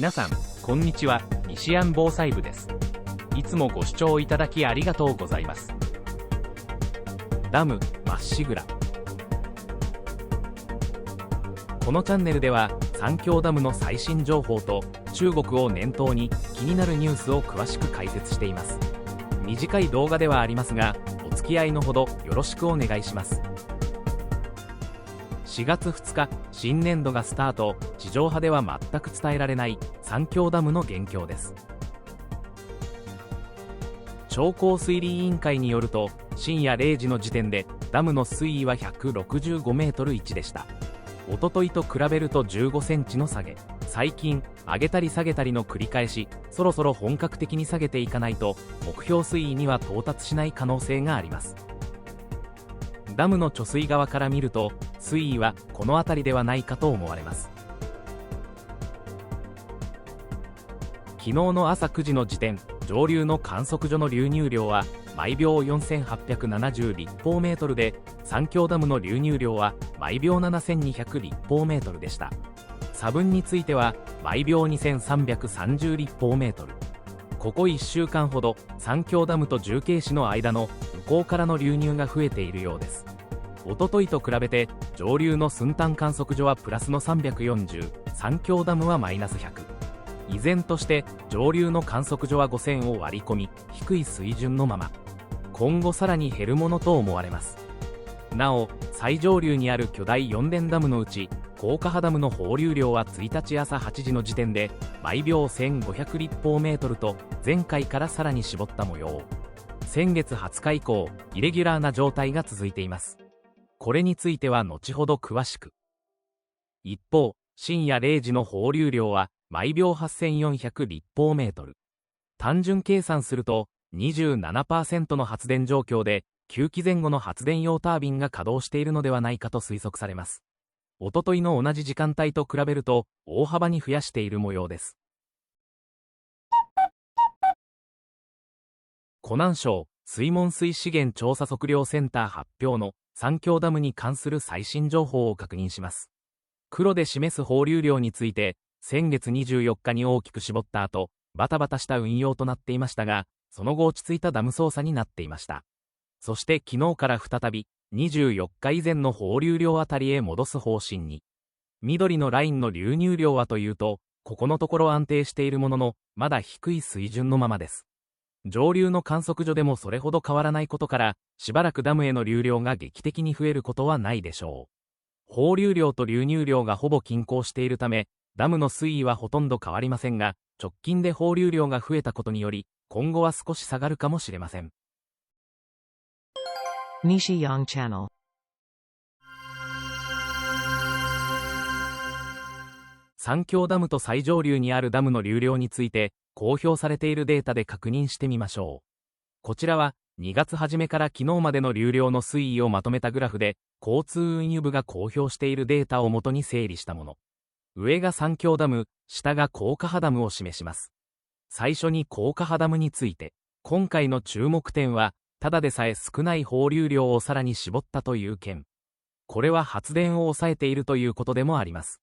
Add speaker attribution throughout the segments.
Speaker 1: 皆さん、こんにちは。西安防災部です。いつもご視聴いただきありがとうございます。ダムまっしぐら。このチャンネルでは三峡ダムの最新情報と中国を念頭に気になるニュースを詳しく解説しています。短い動画ではありますが、お付き合いのほどよろしくお願いします。4月2日、新年度がスタート。地上波では全く伝えられない三峡ダムの現況です。長江水利委員会によると、深夜0時の時点でダムの水位は165メートル1でした。おとといと比べると15センチの下げ。最近上げたり下げたりの繰り返し、そろそろ本格的に下げていかないと目標水位には到達しない可能性があります。ダムの貯水側から見ると、水位はこの辺りではないかと思われます。昨日の朝9時の時点、上流の観測所の流入量は毎秒4870立方メートルで、三峡ダムの流入量は毎秒7200立方メートルでした。差分については毎秒2330立方メートル。ここ1週間ほど三峡ダムと重慶市の間の向こうからの流入が増えているようです。おとといと比べて上流の寸丹観測所はプラスの340、三峡ダムはマイナス100。依然として上流の観測所は5000を割り込み、低い水準のまま。今後さらに減るものと思われます。なお、最上流にある巨大4電ダムのうち高架波ダムの放流量は1日朝8時の時点で毎秒1500立方メートルと、前回からさらに絞った模様。先月20日以降、イレギュラーな状態が続いています。これについては後ほど詳しく。一方、深夜0時の放流量は毎秒8400立方メートル。単純計算すると 27% の発電状況で9基前後の発電用タービンが稼働しているのではないかと推測されます。おとといの同じ時間帯と比べると大幅に増やしている模様です。湖南省水門水資源調査測量センター発表の三峡ダムに関する最新情報を確認します。黒で示す放流量について、先月24日に大きく絞った後、バタバタした運用となっていましたが、その後落ち着いたダム操作になっていました。そして昨日から再び、24日以前の放流量あたりへ戻す方針に。緑のラインの流入量はというと、ここのところ安定しているものの、まだ低い水準のままです。上流の観測所でもそれほど変わらないことから、しばらくダムへの流量が劇的に増えることはないでしょう。放流量と流入量がほぼ均衡しているため、ダムの水位はほとんど変わりませんが、直近で放流量が増えたことにより、今後は少し下がるかもしれません。
Speaker 2: 西洋チャンネル。
Speaker 1: 三峡ダムと最上流にあるダムの流量について、公表されているデータで確認してみましょう。こちらは、2月初めから昨日までの流量の推移をまとめたグラフで、交通運輸部が公表しているデータをもとに整理したもの。上が三峡ダム、下が高架波ダムを示します。最初に高架波ダムについて、今回の注目点は、ただでさえ少ない放流量をさらに絞ったという件。これは発電を抑えているということでもあります。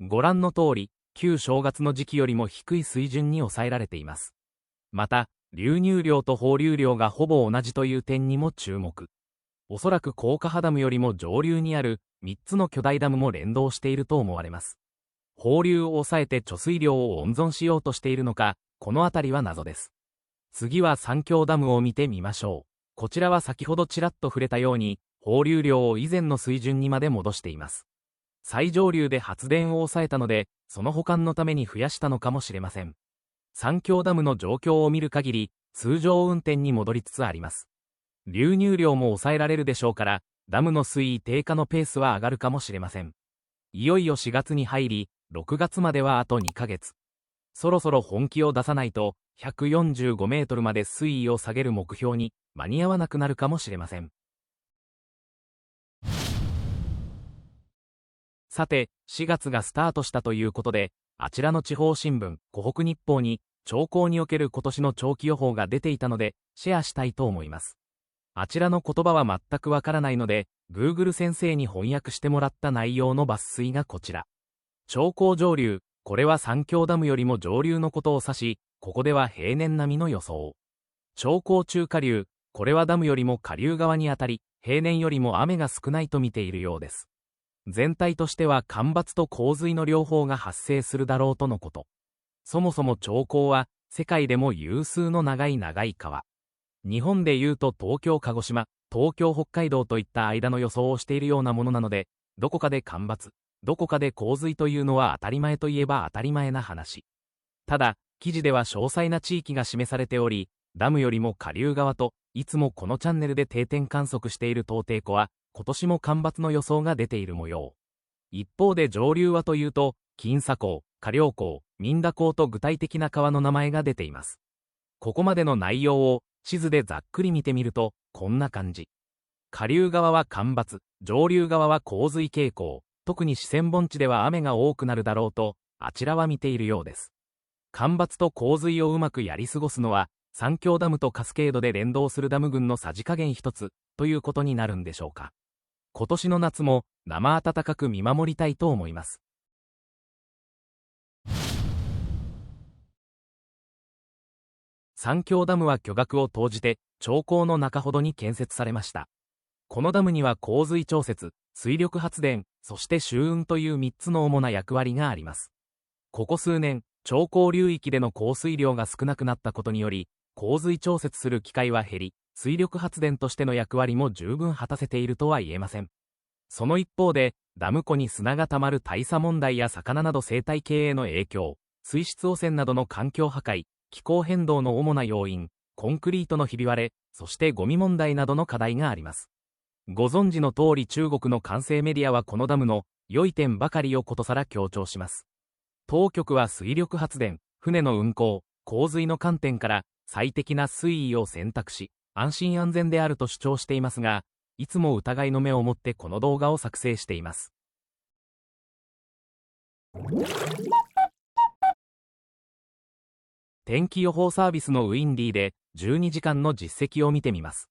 Speaker 1: ご覧の通り、旧正月の時期よりも低い水準に抑えられています。また、流入量と放流量がほぼ同じという点にも注目。おそらく高架波ダムよりも上流にある3つの巨大ダムも連動していると思われます。放流を抑えて貯水量を温存しようとしているのか、このあたりは謎です。次は三峡ダムを見てみましょう。こちらは先ほどちらっと触れたように、放流量を以前の水準にまで戻しています。最上流で発電を抑えたので、その保管のために増やしたのかもしれません。三峡ダムの状況を見る限り、通常運転に戻りつつあります。流入量も抑えられるでしょうから、ダムの水位低下のペースは上がるかもしれません。いよいよ4月に入り、6月まではあと2ヶ月。そろそろ本気を出さないと、145メートルまで水位を下げる目標に間に合わなくなるかもしれません。さて、4月がスタートしたということで、あちらの地方新聞、湖北日報に、長江における今年の長期予報が出ていたので、シェアしたいと思います。あちらの言葉は全くわからないので、Google 先生に翻訳してもらった内容の抜粋がこちら。長江上流、これは三峡ダムよりも上流のことを指し、ここでは平年並みの予想。長江中下流、これはダムよりも下流側にあたり、平年よりも雨が少ないと見ているようです。全体としては干ばつと洪水の両方が発生するだろうとのこと。そもそも長江は、世界でも有数の長い川。日本でいうと東京鹿児島、東京北海道といった間の予想をしているようなものなので、どこかで干ばつ、どこかで洪水というのは当たり前といえば当たり前な話。ただ、記事では詳細な地域が示されており、ダムよりも下流側と、いつもこのチャンネルで定点観測している東帝湖は、今年も干ばつの予想が出ている模様。一方で上流はというと、金沙江、下陵江、民田江と具体的な川の名前が出ています。ここまでの内容を地図でざっくり見てみると、こんな感じ。下流側は干ばつ、上流側は洪水傾向、特に四川盆地では雨が多くなるだろうと、あちらは見ているようです。干ばつと洪水をうまくやり過ごすのは、三峡ダムとカスケードで連動するダム群のさじ加減一つ、ということになるんでしょうか。今年の夏も生暖かく見守りたいと思います。三峡ダムは巨額を投じて、長江の中ほどに建設されました。このダムには洪水調節、水力発電、そして集運という3つの主な役割があります。ここ数年、長江流域での降水量が少なくなったことにより、洪水調節する機会は減り、水力発電としての役割も十分果たせているとは言えません。その一方で、ダム湖に砂が溜まる大佐問題や魚など生態系への影響、水質汚染などの環境破壊、気候変動の主な要因、コンクリートのひび割れ、そしてゴミ問題などの課題があります。ご存知の通り中国の官製メディアはこのダムの良い点ばかりをことさら強調します。当局は水力発電、船の運航、洪水の観点から最適な水位を選択し、安心安全であると主張していますが、いつも疑いの目を持ってこの動画を作成しています。天気予報サービスのウィンディーで12時間の実績を見てみます。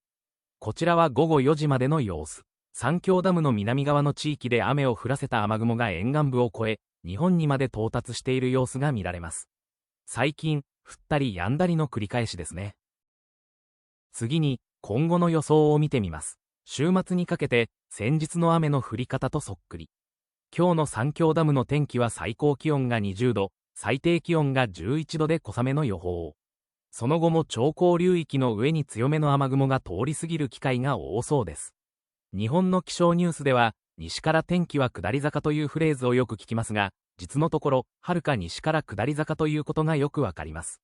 Speaker 1: こちらは午後4時までの様子。三峡ダムの南側の地域で雨を降らせた雨雲が沿岸部を越え、日本にまで到達している様子が見られます。最近、降ったり止んだりの繰り返しですね。次に、今後の予想を見てみます。週末にかけて、先日の雨の降り方とそっくり。今日の三峡ダムの天気は最高気温が20度、最低気温が11度で小雨の予報。その後も長江流域の上に強めの雨雲が通り過ぎる機会が多そうです。日本の気象ニュースでは、西から天気は下り坂というフレーズをよく聞きますが、実のところ、遥か西から下り坂ということがよくわかります。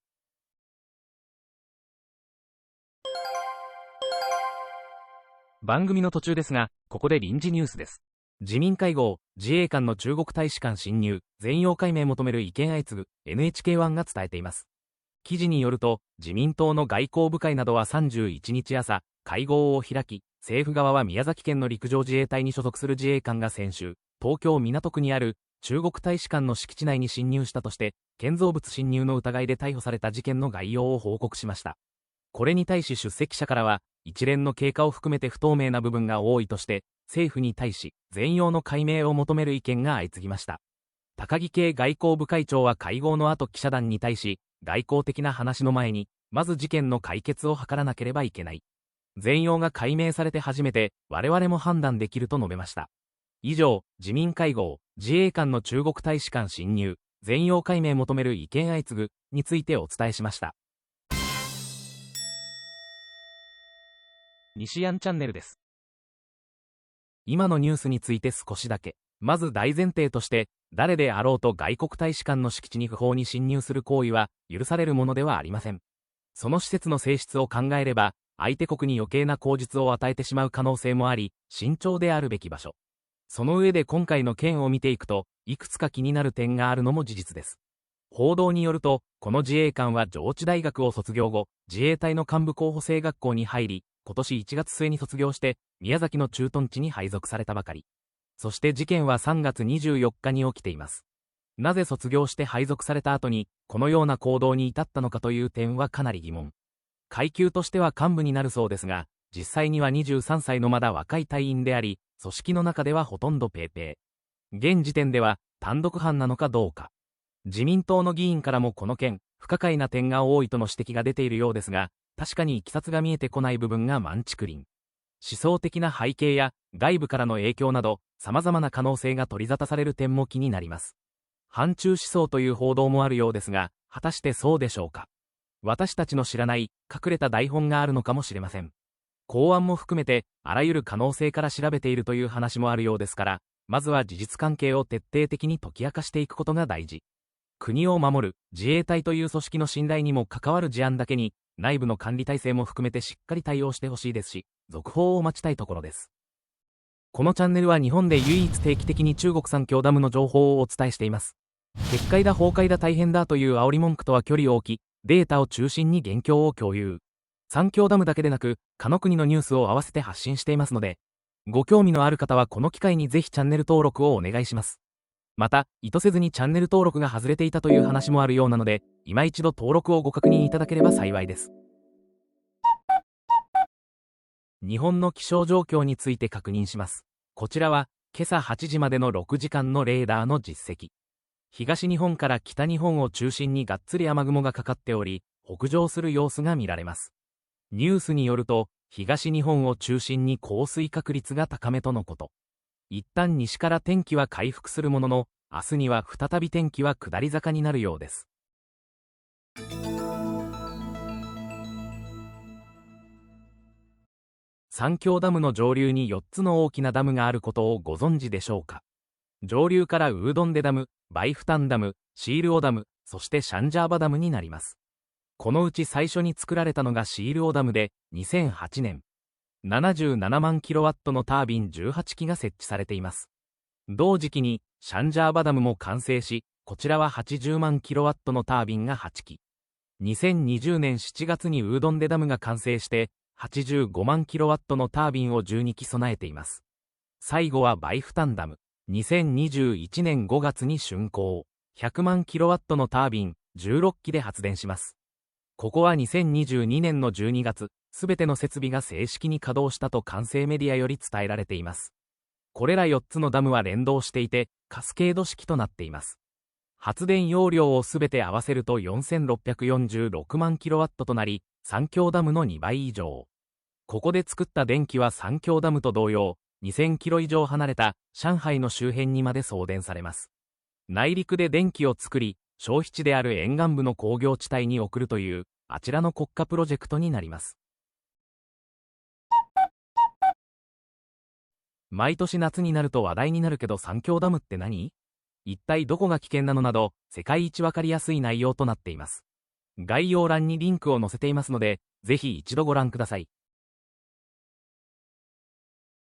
Speaker 1: 番組の途中ですが、ここで臨時ニュースです。自民会合、自衛官の中国大使館侵入、全容解明求める意見相次ぐ、NHK1 が伝えています。記事によると、自民党の外交部会などは31日朝、会合を開き、政府側は宮崎県の陸上自衛隊に所属する自衛官が先週、東京港区にある中国大使館の敷地内に侵入したとして、建造物侵入の疑いで逮捕された事件の概要を報告しました。これに対し出席者からは、一連の経過を含めて不透明な部分が多いとして、政府に対し、全容の解明を求める意見が相次ぎました。高木圭外交部会長は会合の後記者団に対し、外交的な話の前に、まず事件の解決を図らなければいけない。全容が解明されて初めて、我々も判断できると述べました。以上、自民会合、自衛官の中国大使館侵入、全容解明求める意見相次ぐ、についてお伝えしました。西安チャンネルです。今のニュースについて少しだけ。まず大前提として、誰であろうと外国大使館の敷地に不法に侵入する行為は許されるものではありません。その施設の性質を考えれば、相手国に余計な口実を与えてしまう可能性もあり、慎重であるべき場所。その上で今回の件を見ていくと、いくつか気になる点があるのも事実です。報道によると、この自衛官は上智大学を卒業後、自衛隊の幹部候補生学校に入り、今年1月末に卒業して、宮崎の駐屯地に配属されたばかり。そして事件は3月24日に起きています。なぜ卒業して配属された後に、このような行動に至ったのかという点はかなり疑問。階級としては幹部になるそうですが、実際には23歳のまだ若い隊員であり、組織の中ではほとんどペーペー。現時点では単独犯なのかどうか。自民党の議員からもこの件、不可解な点が多いとの指摘が出ているようですが、確かにいきさつが見えてこない部分が満竹林。思想的な背景や外部からの影響など、様々な可能性が取り沙汰される点も気になります。反中思想という報道もあるようですが、果たしてそうでしょうか。私たちの知らない隠れた台本があるのかもしれません。公安も含めてあらゆる可能性から調べているという話もあるようですから、まずは事実関係を徹底的に解き明かしていくことが大事。国を守る自衛隊という組織の信頼にも関わる事案だけに、内部の管理体制も含めてしっかり対応してほしいですし、続報を待ちたいところです。このチャンネルは日本で唯一定期的に中国三峡ダムの情報をお伝えしています。決壊だ崩壊だ大変だという煽り文句とは距離を置き、データを中心に現況を共有。三峡ダムだけでなく、他の国のニュースを合わせて発信していますので、ご興味のある方はこの機会にぜひチャンネル登録をお願いします。また、意図せずにチャンネル登録が外れていたという話もあるようなので、今一度登録をご確認いただければ幸いです。日本の気象状況について確認します。こちらは、今朝8時までの6時間のレーダーの実績。東日本から北日本を中心にがっつり雨雲がかかっており、北上する様子が見られます。ニュースによると、東日本を中心に降水確率が高めとのこと。一旦西から天気は回復するものの、明日には再び天気は下り坂になるようです。三峡ダムの上流に4つの大きなダムがあることをご存知でしょうか。上流からウードンデダム、バイフタンダム、シールオダム、そしてシャンジャーバダムになります。このうち最初に作られたのがシールオダムで、2008年。77万キロワットのタービン18基が設置されています。同時期に、シャンジャーバダムも完成し、こちらは80万キロワットのタービンが8基。2020年7月にウードンデダムが完成して、85万キロワットのタービンを12基備えています。最後はバイフタンダム。2021年5月に竣工。100万キロワットのタービン16基で発電します。ここは2022年の12月、すべての設備が正式に稼働したと管制メディアより伝えられています。これら4つのダムは連動していて、カスケード式となっています。発電容量をすべて合わせると4646万キロワットとなり、三峡ダムの2倍以上。ここで作った電気は三峡ダムと同様、2000キロ以上離れた上海の周辺にまで送電されます。内陸で電気を作り、消費地である沿岸部の工業地帯に送るという、あちらの国家プロジェクトになります。毎年夏になると話題になるけど三峡ダムって何？一体どこが危険なのなど、世界一わかりやすい内容となっています。概要欄にリンクを載せていますので、ぜひ一度ご覧ください。